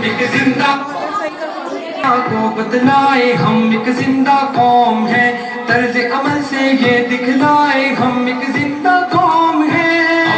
ایک زندہ کو بتلائے ہم ایک زندہ قوم ہے، طرز عمل سے یہ دکھلائے ہم ایک زندہ قوم ہے۔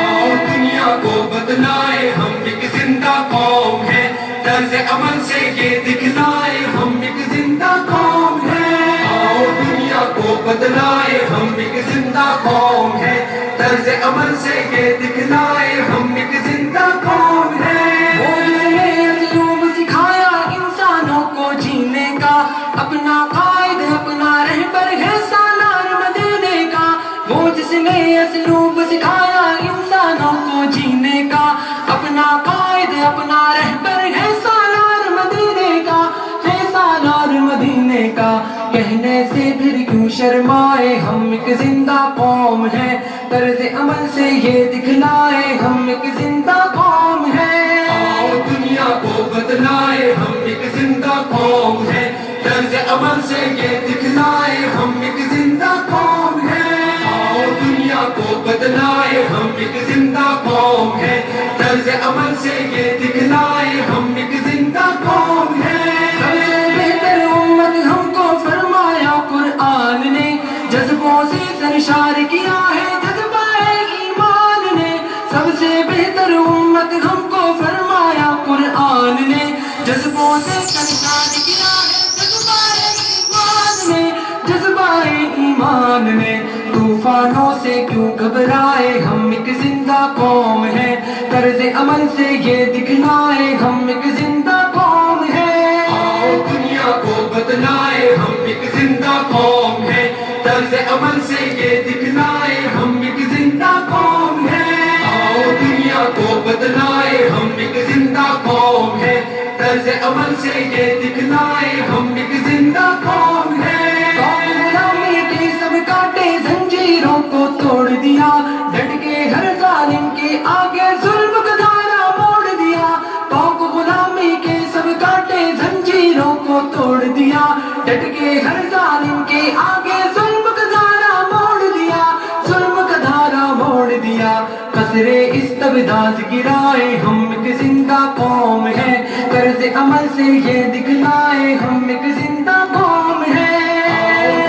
آؤ دنیا کو بتلائے ہم ایک زندہ قوم ہے، طرز عمل سے یہ دکھلائے ہم ایک زندہ قوم ہے۔ آؤ دنیا کو بتلائے ہم ایک زندہ قوم ہے، طرز عمل سے یہ دکھلائے ہم ایک زندہ قوم ہے۔ وہ جس نے اسلوب سکھایا انسانوں کو جینے کا، اپنا قائد اپنا رہبر ہے سالار مدینے کا۔ وہ جس نے اسلوب سکھایا انسانوں کو جینے کا، اپنا قائد اپنا رہبر ہے سالار مدینے کا، ہے سالار مدینے کا۔ کہنے سے پھر کیوں شرمائے ہم ایک زندہ قوم ہے، طرز عمل سے یہ دکھلائے ہم ایک زندہ قوم ہے۔ آؤ دنیا کو بتلائے ہم ایک زندہ قوم ہے، طرز عمل سے یہ دکھلائے ہم ایک زندہ قوم ہے۔ آؤ دنیا کو بتلائے ہم ایک زندہ قوم ہے، طرز عمل سے یہ دکھلائے ہم ایک زندہ قوم ہے۔ سب سے بہتر امت ہم کو فرمایا قرآن نے، جذبوں سے سرشار کیا ہے جذبہ ایمان نے۔ سب سے بہتر امت ہم کو فرمایا قرآن نے، جذبوں سے سرشار کیا ہے جذبہ ایمان نے، جذبہ ایمان نے۔ طوفانوں سے کیوں گھبرائے ہم ایک زندہ قوم ہے، طرز عمل سے یہ دکھلائے ہم ایک زندہ قوم ہے۔ آؤ دنیا کو بتلائے ہم ایک زندہ قوم ہے، طرز عمل سے یہ دکھلائے ہم ایک زندہ قوم ہے۔ آؤ دنیا کو بتلائے ہم ایک زندہ قوم ہے، طرز عمل سے یہ دکھلائے ہم ایک زندہ قوم ہے۔ غلامی کے سب کاٹے زنجیروں کو توڑ دیا، ڈٹ کے ہر ظالم کے آگے ظلم کا دھارا موڑ دیا۔ پاک غلامی کے سب کاٹے زنجیروں کو توڑ دیا، ڈٹ کے ہر ظالم کے آگے ظلم کا دھارا موڑ دیا، ظلم کا دھارا موڑ دیا۔ قصرے استبداد گرائے ہم ایک زندہ قوم ہے، طرز عمل سے یہ دکھلائے ہم ایک زندہ قوم ہے۔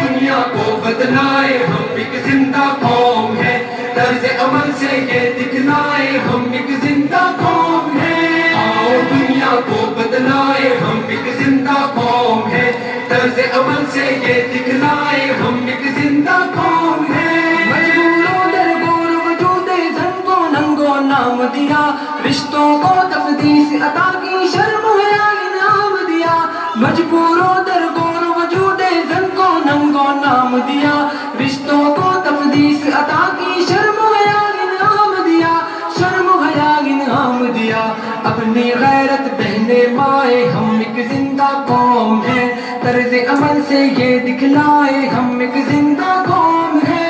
دنیا کو بتلائے ہم ایک زندہ قوم ہے، طرز عمل سے یہ دکھلائے ہم ایک زندہ قوم ہے۔ آؤ دنیا کو بتلائے ہم ایک زندہ قوم ہے، طرز عمل سے یہ دکھلائے ہم ایک زندہ قوم ہے۔ مجبوروں درگور وجود زن کو ننگو نام دیا، رشتوں کو تقدیس عطا کی شرم حیا انعام دیا۔ مجبوروں درگور وجود زن کو ننگو نام دیا، رشتوں کو تقدیس عطا کی شرم حیا انعام دیا، شرم حیا انعام دیا۔ اپنی غیرت بہنے مائے ہم ایک زندہ قوم ہے، طرز عمل سے یہ دکھلائے ہم ایک زندہ قوم ہے۔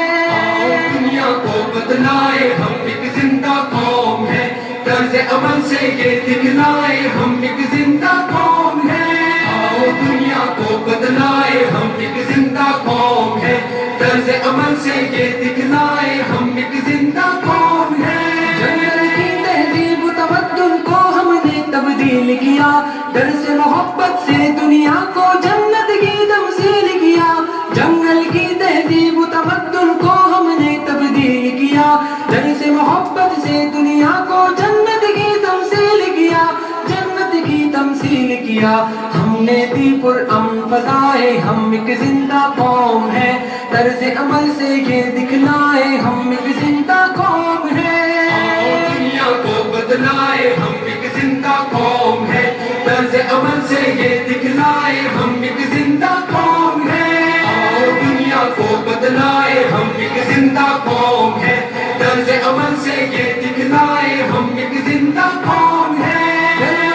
دنیا کو بتلائے ہم ایک زندہ قوم ہے، طرز عمل سے یہ دکھلائے ہم ایک زندہ قوم ہے۔ آؤ دنیا کو بتلائے ہم ایک زندہ قوم ہے، طرز عمل سے یہ دکھلائے ہم ایک زندہ قوم ہے۔ جنگل کی تہذیب و تمدن کو ہم نے تبدیل کیا، ڈر سے محبت سے دنیا کو جنت کی تمثیل کیا۔ جنگل کی تہذیب و تمدن کو ہم نے تبدیل کیا، ڈر سے محبت سے دنیا کو جنت کی تمثیل کیا، جنت کی تمثیل کیا۔ ہم نے دی پرامن فضائے ہم ایک زندہ قوم ہے، طرز عمل سے یہ دکھلائے ہم ایک زندہ قوم ہے۔ دنیا کو بتلائے ہم ایک زندہ قوم ہے، طرز عمل سے یہ دکھلائے ہم ایک زندہ قوم ہے۔ آؤ دنیا کو بتلائے ہم ایک زندہ قوم ہے، طرز عمل سے یہ دکھلائے ہم ایک زندہ قوم ہے۔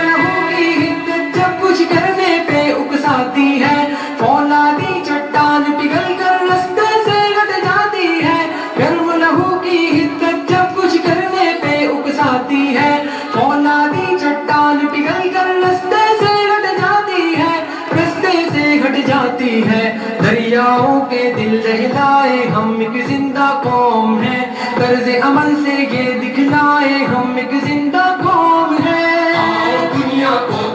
لہو کی حدت جب کچھ کرنے پہ اکساتی ہے، فولادی چٹان پگھل کر رستے سے ہٹ جاتی ہے۔ گرم لہو کی حدت جب کچھ کرنے پہ اکساتی ہے، فولادی چٹان پگھل کر رستے سے ہٹ جاتی ہے، رستے سے ہٹ جاتی ہے۔ دریاؤں کے دل دہلائے ہم ایک زندہ قوم ہے، طرز عمل سے یہ دکھلائے ہم ایک زندہ قوم ہے۔ آؤ دنیا کو